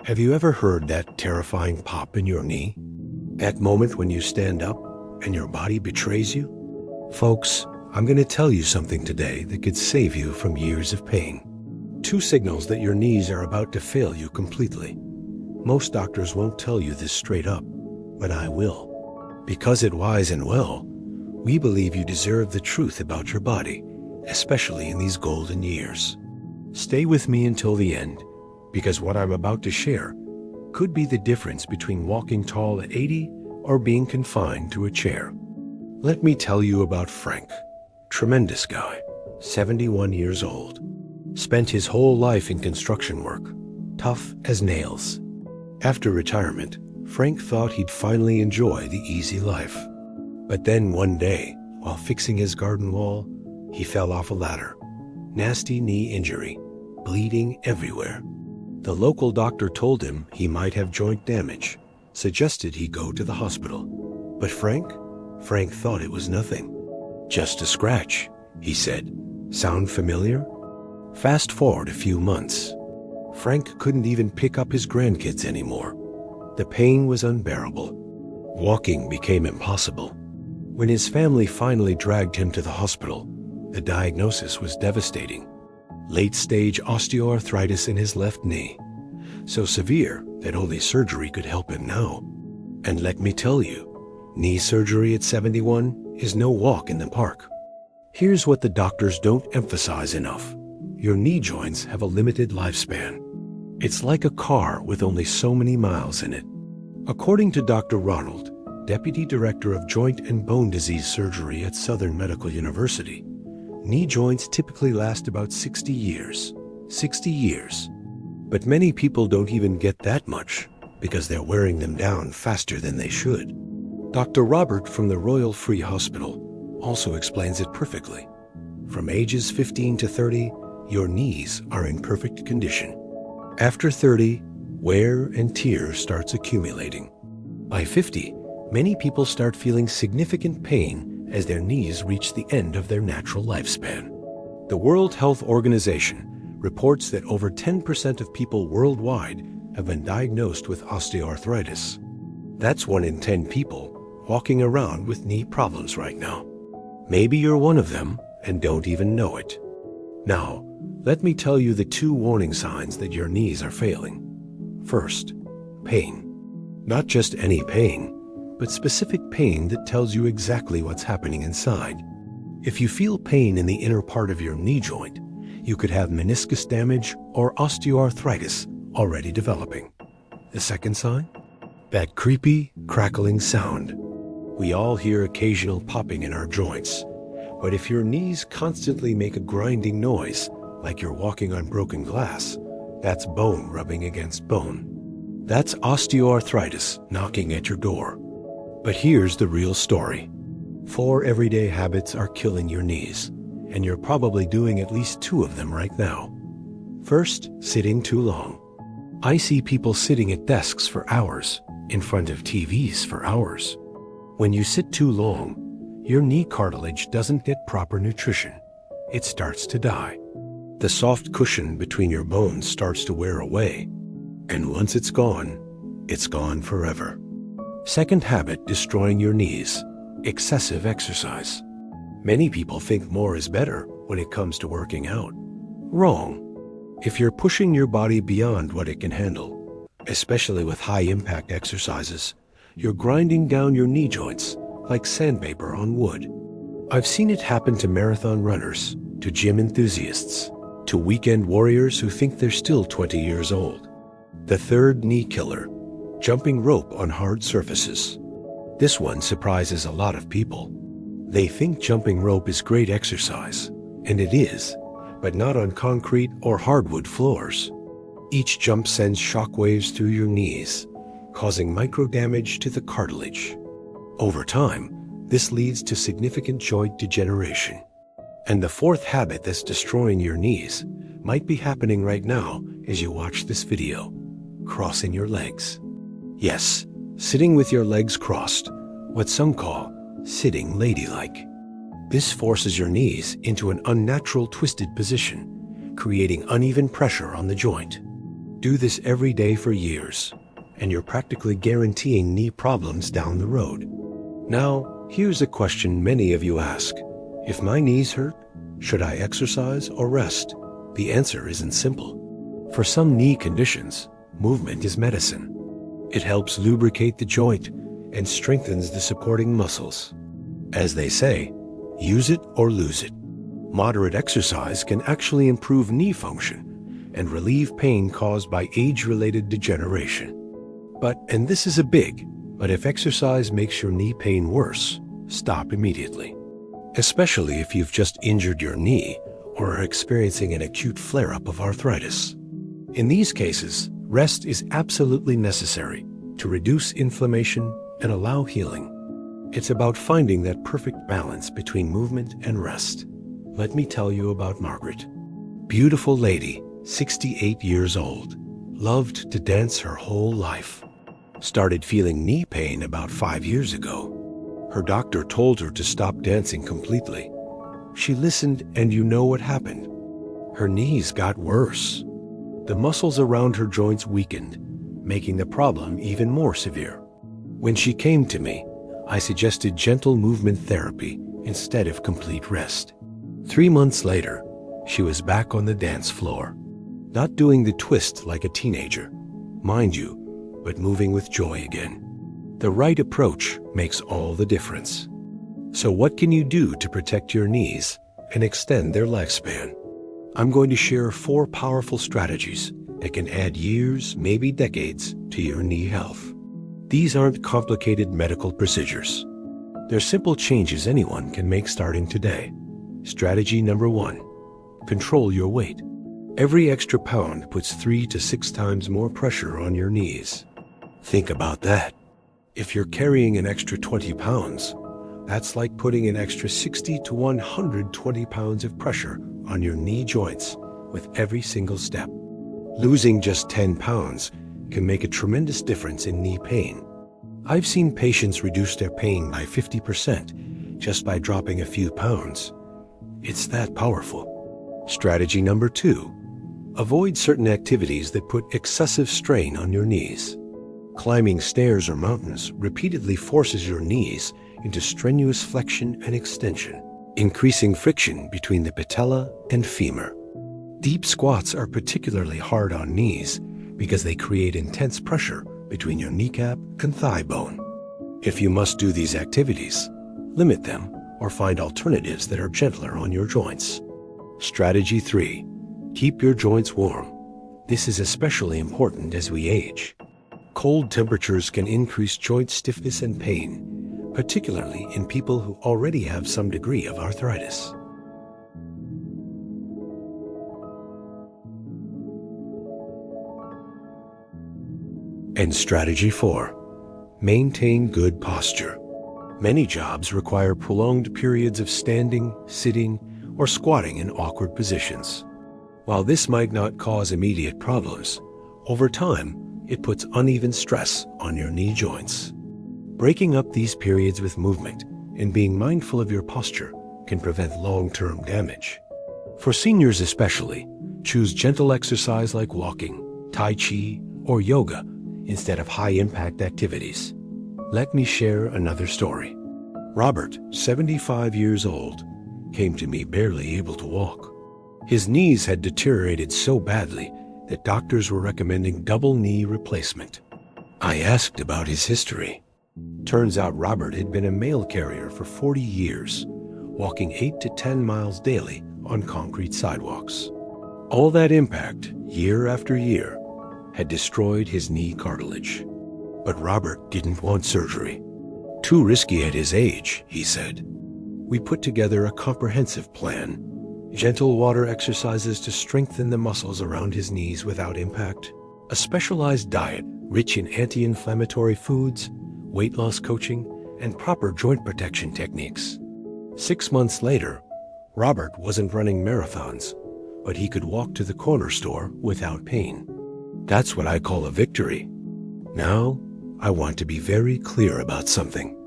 Have you ever heard that terrifying pop in your knee? That moment when you stand up and your body betrays you? Folks, I'm going to tell you something today that could save you from years of pain. Two signals that your knees are about to fail you completely. Most doctors won't tell you this straight up, but I will. Because at Wise and Well, we believe you deserve the truth about your body, especially in these golden years. Stay with me until the end, because what I'm about to share could be the difference between walking tall at 80 or being confined to a chair. Let me tell you about Frank. Tremendous guy, 71 years old. Spent his whole life in construction work, tough as nails. After retirement, Frank thought he'd finally enjoy the easy life. But then one day, while fixing his garden wall, he fell off a ladder. Nasty knee injury, bleeding everywhere. The local doctor told him he might have joint damage, suggested he go to the hospital. But Frank thought it was nothing. Just a scratch, he said. Sound familiar? Fast forward a few months. Frank couldn't even pick up his grandkids anymore. The pain was unbearable. Walking became impossible. When his family finally dragged him to the hospital, the diagnosis was devastating. Late-stage osteoarthritis in his left knee. So severe that only surgery could help him now. And let me tell you, knee surgery at 71 is no walk in the park. Here's what the doctors don't emphasize enough. Your knee joints have a limited lifespan. It's like a car with only so many miles in it. According to Dr. Ronald, Deputy Director of Joint and Bone Disease Surgery at Southern Medical University, knee joints typically last about 60 years. 60 years. But many people don't even get that much because they're wearing them down faster than they should. Dr. Robert from the Royal Free Hospital also explains it perfectly. From ages 15 to 30, your knees are in perfect condition. After 30, wear and tear starts accumulating. By 50, many people start feeling significant pain as their knees reach the end of their natural lifespan. The World Health Organization reports that over 10% of people worldwide have been diagnosed with osteoarthritis. That's 1 in 10 people walking around with knee problems right now. Maybe you're one of them and don't even know it. Now, let me tell you the 2 warning signs that your knees are failing. First, pain. Not just any pain, but specific pain that tells you exactly what's happening inside. If you feel pain in the inner part of your knee joint, you could have meniscus damage or osteoarthritis already developing. The second sign? That creepy, crackling sound. We all hear occasional popping in our joints, but if your knees constantly make a grinding noise, like you're walking on broken glass, that's bone rubbing against bone. That's osteoarthritis knocking at your door. But here's the real story. 4 everyday habits are killing your knees, and you're probably doing at least 2 of them right now. First, sitting too long. I see people sitting at desks for hours, in front of TVs for hours. When you sit too long, your knee cartilage doesn't get proper nutrition. It starts to die. The soft cushion between your bones starts to wear away, and once it's gone forever. Second habit destroying your knees, excessive exercise. Many people think more is better when it comes to working out. Wrong. If you're pushing your body beyond what it can handle, especially with high-impact exercises, you're grinding down your knee joints like sandpaper on wood. I've seen it happen to marathon runners, to gym enthusiasts, to weekend warriors who think they're still 20 years old. The third knee killer, jumping rope on hard surfaces. This one surprises a lot of people. They think jumping rope is great exercise, and it is, but not on concrete or hardwood floors. Each jump sends shock waves through your knees, causing micro damage to the cartilage. Over time, this leads to significant joint degeneration. And the fourth habit that's destroying your knees might be happening right now as you watch this video: crossing your legs. Yes, sitting with your legs crossed, what some call sitting ladylike. This forces your knees into an unnatural twisted position, creating uneven pressure on the joint. Do this every day for years, and you're practically guaranteeing knee problems down the road. Now, here's a question many of you ask. If my knees hurt, should I exercise or rest? The answer isn't simple. For some knee conditions, movement is medicine. It helps lubricate the joint and strengthens the supporting muscles. As they say, use it or lose it. Moderate exercise can actually improve knee function and relieve pain caused by age-related degeneration. And this is a big, but if exercise makes your knee pain worse, stop immediately. Especially if you've just injured your knee or are experiencing an acute flare-up of arthritis. In these cases, rest is absolutely necessary to reduce inflammation and allow healing. It's about finding that perfect balance between movement and rest. Let me tell you about Margaret. Beautiful lady, 68 years old, loved to dance her whole life. Started feeling knee pain about 5 years ago. Her doctor told her to stop dancing completely. She listened, and you know what happened. Her knees got worse. The muscles around her joints weakened, making the problem even more severe. When she came to me, I suggested gentle movement therapy instead of complete rest. 3 months later, she was back on the dance floor, not doing the twist like a teenager, mind you, but moving with joy again. The right approach makes all the difference. So what can you do to protect your knees and extend their lifespan? I'm going to share 4 powerful strategies that can add years, maybe decades, to your knee health. These aren't complicated medical procedures. They're simple changes anyone can make starting today. Strategy number 1, control your weight. Every extra pound puts 3 to 6 times more pressure on your knees. Think about that. If you're carrying an extra 20 pounds, that's like putting an extra 60 to 120 pounds of pressure on your knee joints with every single step. Losing just 10 pounds can make a tremendous difference in knee pain. I've seen patients reduce their pain by 50% just by dropping a few pounds. It's that powerful. Strategy number 2, avoid certain activities that put excessive strain on your knees. Climbing stairs or mountains repeatedly forces your knees into strenuous flexion and extension, increasing friction between the patella and femur. Deep squats are particularly hard on knees because they create intense pressure between your kneecap and thigh bone. If you must do these activities, limit them or find alternatives that are gentler on your joints. Strategy 3, keep your joints warm. This is especially important as we age. Cold temperatures can increase joint stiffness and pain, particularly in people who already have some degree of arthritis. And strategy 4, maintain good posture. Many jobs require prolonged periods of standing, sitting, or squatting in awkward positions. While this might not cause immediate problems, over time, it puts uneven stress on your knee joints. Breaking up these periods with movement and being mindful of your posture can prevent long-term damage. For seniors especially, choose gentle exercise like walking, tai chi, or yoga instead of high-impact activities. Let me share another story. Robert, 75 years old, came to me barely able to walk. His knees had deteriorated so badly that doctors were recommending double knee replacement. I asked about his history. Turns out Robert had been a mail carrier for 40 years, walking 8 to 10 miles daily on concrete sidewalks. All that impact, year after year, had destroyed his knee cartilage. But Robert didn't want surgery. Too risky at his age, he said. We put together a comprehensive plan. Gentle water exercises to strengthen the muscles around his knees without impact, a specialized diet rich in anti-inflammatory foods, weight loss coaching, and proper joint protection techniques. 6 months later, Robert wasn't running marathons, but he could walk to the corner store without pain. That's what I call a victory. Now, I want to be very clear about something.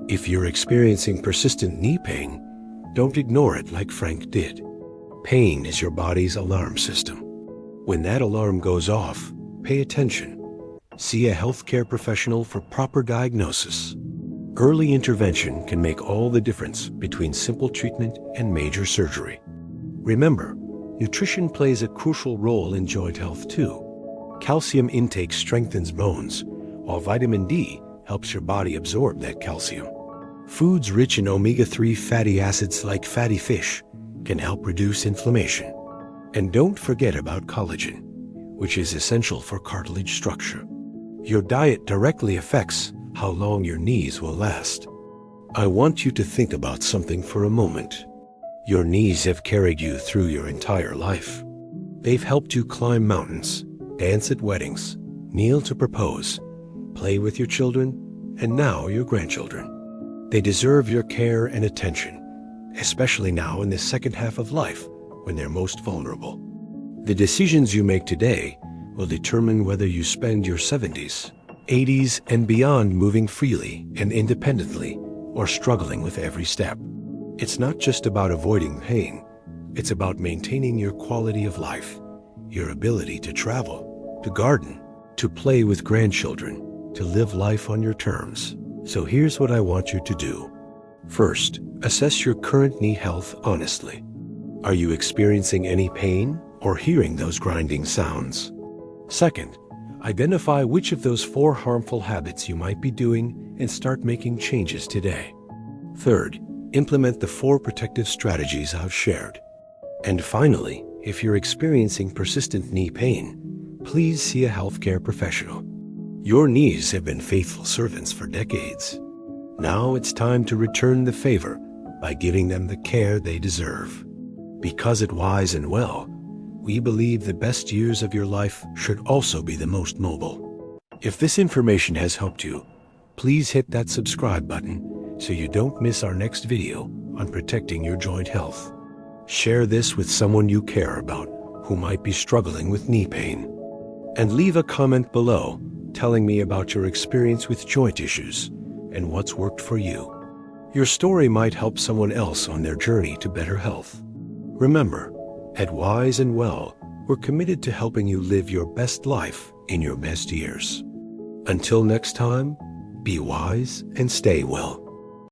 If you're experiencing persistent knee pain, don't ignore it like Frank did. Pain is your body's alarm system. When that alarm goes off, Pay attention. See a healthcare professional for proper diagnosis. Early intervention can make all the difference between simple treatment and major surgery. Remember, nutrition plays a crucial role in joint health too. Calcium intake strengthens bones, while vitamin D helps your body absorb that calcium. Foods rich in omega-3 fatty acids like fatty fish can help reduce inflammation. And don't forget about collagen, which is essential for cartilage structure. Your diet directly affects how long your knees will last. I want you to think about something for a moment. Your knees have carried you through your entire life. They've helped you climb mountains, dance at weddings, kneel to propose, play with your children, and now your grandchildren. They deserve your care and attention, especially now in the second half of life when they're most vulnerable. The decisions you make today will determine whether you spend your 70s, 80s, and beyond moving freely and independently or struggling with every step. It's not just about avoiding pain. It's about maintaining your quality of life, your ability to travel, to garden, to play with grandchildren, to live life on your terms. So here's what I want you to do. First, assess your current knee health honestly. Are you experiencing any pain or hearing those grinding sounds? Second, identify which of those 4 harmful habits you might be doing and start making changes today. Third, implement the 4 protective strategies I've shared. And finally, if you're experiencing persistent knee pain, please see a healthcare professional. Your knees have been faithful servants for decades. Now it's time to return the favor by giving them the care they deserve. Because at Wise and Well, we believe the best years of your life should also be the most mobile. If this information has helped you, please hit that subscribe button so you don't miss our next video on protecting your joint health. Share this with someone you care about who might be struggling with knee pain. And leave a comment below telling me about your experience with joint issues and what's worked for you. Your story might help someone else on their journey to better health. Remember, at Wise and Well, we're committed to helping you live your best life in your best years. Until next time, be wise and stay well.